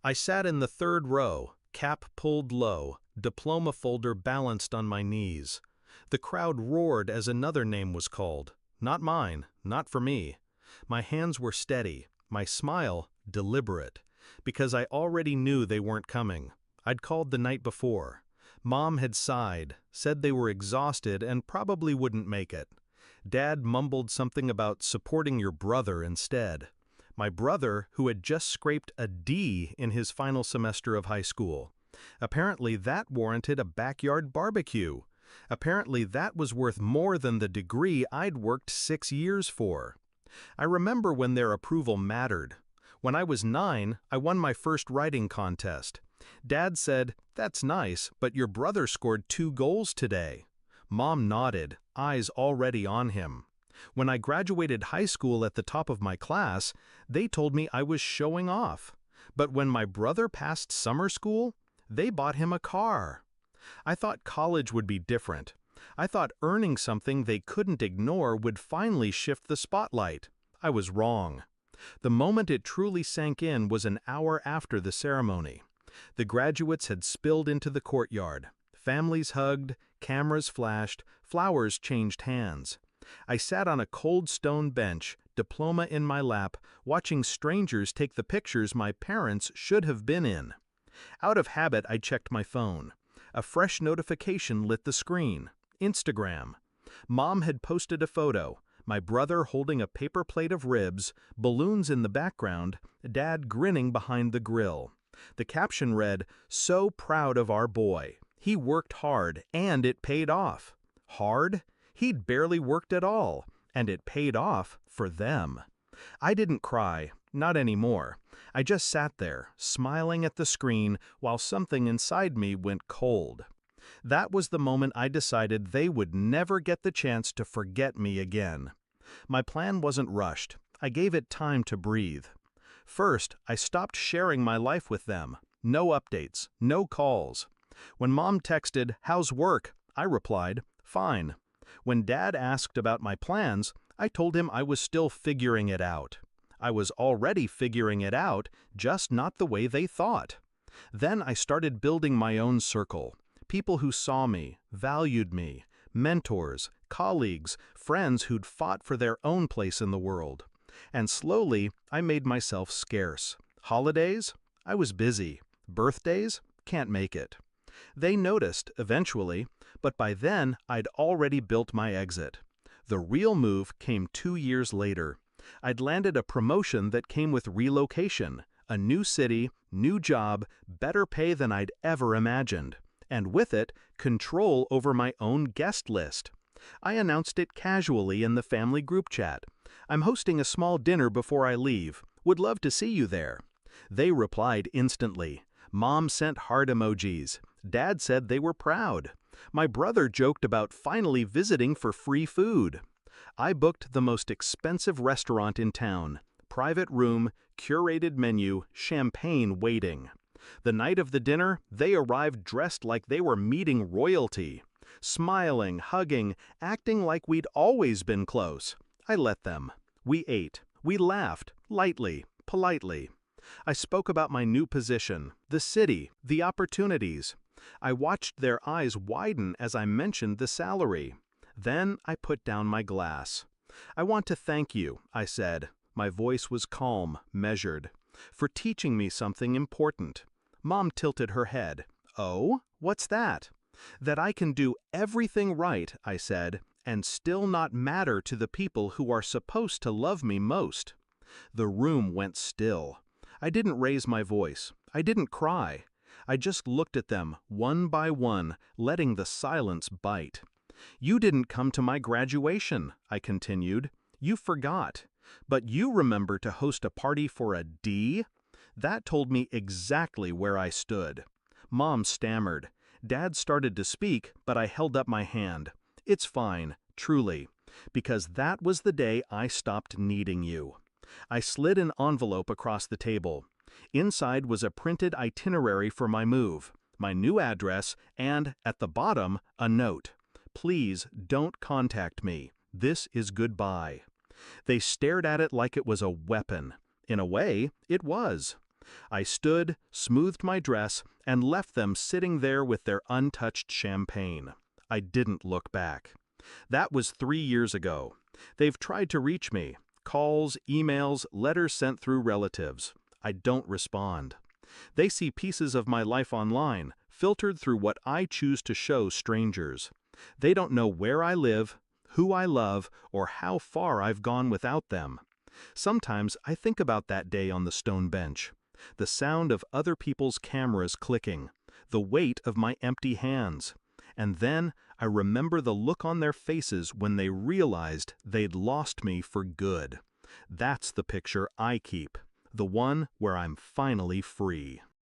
I sat in the third row, cap pulled low, diploma folder balanced on my knees. The crowd roared as another name was called. Not mine, not for me. My hands were steady, my smile deliberate, because I already knew they weren't coming. I'd called the night before. Mom had sighed, said they were exhausted and probably wouldn't make it. Dad mumbled something about supporting your brother instead. My brother, who had just scraped a D in his final semester of high school. Apparently that warranted a backyard barbecue. Apparently that was worth more than the degree I'd worked 6 years for. I remember when their approval mattered. When I was 9, I won my first writing contest. Dad said, "That's nice, but your brother scored 2 goals today." Mom nodded, eyes already on him. When I graduated high school at the top of my class, they told me I was showing off. But when my brother passed summer school, they bought him a car. I thought college would be different. I thought earning something they couldn't ignore would finally shift the spotlight. I was wrong. The moment it truly sank in was an hour after the ceremony. The graduates had spilled into the courtyard. Families hugged, cameras flashed, flowers changed hands. I sat on a cold stone bench, diploma in my lap, watching strangers take the pictures my parents should have been in. Out of habit, I checked my phone. A fresh notification lit the screen. Instagram. Mom had posted a photo. My brother holding a paper plate of ribs, balloons in the background, Dad grinning behind the grill. The caption read, "So proud of our boy. He worked hard, and it paid off." Hard? He'd barely worked at all, and it paid off for them. I didn't cry, not anymore. I just sat there, smiling at the screen while something inside me went cold. That was the moment I decided they would never get the chance to forget me again. My plan wasn't rushed. I gave it time to breathe. First, I stopped sharing my life with them. No updates, no calls. When Mom texted, "How's work?" I replied, "Fine." When Dad asked about my plans, I told him I was still figuring it out. I was already figuring it out, just not the way they thought. Then I started building my own circle. People who saw me, valued me, mentors, colleagues, friends who'd fought for their own place in the world. And slowly, I made myself scarce. Holidays? I was busy. Birthdays? Can't make it. They noticed, eventually, but by then I'd already built my exit. The real move came 2 years later. I'd landed a promotion that came with relocation, a new city, new job, better pay than I'd ever imagined. And with it, control over my own guest list. I announced it casually in the family group chat. "I'm hosting a small dinner before I leave. Would love to see you there." They replied instantly. Mom sent heart emojis. Dad said they were proud. My brother joked about finally visiting for free food. I booked the most expensive restaurant in town. Private room, curated menu, champagne waiting. The night of the dinner, they arrived dressed like they were meeting royalty. Smiling, hugging, acting like we'd always been close. I let them. We ate. We laughed, lightly, politely. I spoke about my new position, the city, the opportunities. I watched their eyes widen as I mentioned the salary. Then I put down my glass. "I want to thank you," I said. My voice was calm, measured. "For teaching me something important." Mom tilted her head. "Oh? What's that?" "That I can do everything right," I said, "and still not matter to the people who are supposed to love me most." The room went still. I didn't raise my voice. I didn't cry. I just looked at them, one by one, letting the silence bite. "You didn't come to my graduation," I continued. "You forgot. But you remember to host a party for a D?" That told me exactly where I stood. Mom stammered. Dad started to speak, but I held up my hand. "It's fine, truly, because that was the day I stopped needing you." I slid an envelope across the table. Inside was a printed itinerary for my move, my new address, and, at the bottom, a note. "Please don't contact me. This is goodbye." They stared at it like it was a weapon. In a way, it was. I stood, smoothed my dress, and left them sitting there with their untouched champagne. I didn't look back. That was 3 years ago. They've tried to reach me. Calls, emails, letters sent through relatives. I don't respond. They see pieces of my life online, filtered through what I choose to show strangers. They don't know where I live, who I love, or how far I've gone without them. Sometimes I think about that day on the stone bench. The sound of other people's cameras clicking. The weight of my empty hands. And then I remember the look on their faces when they realized they'd lost me for good. That's the picture I keep. The one where I'm finally free.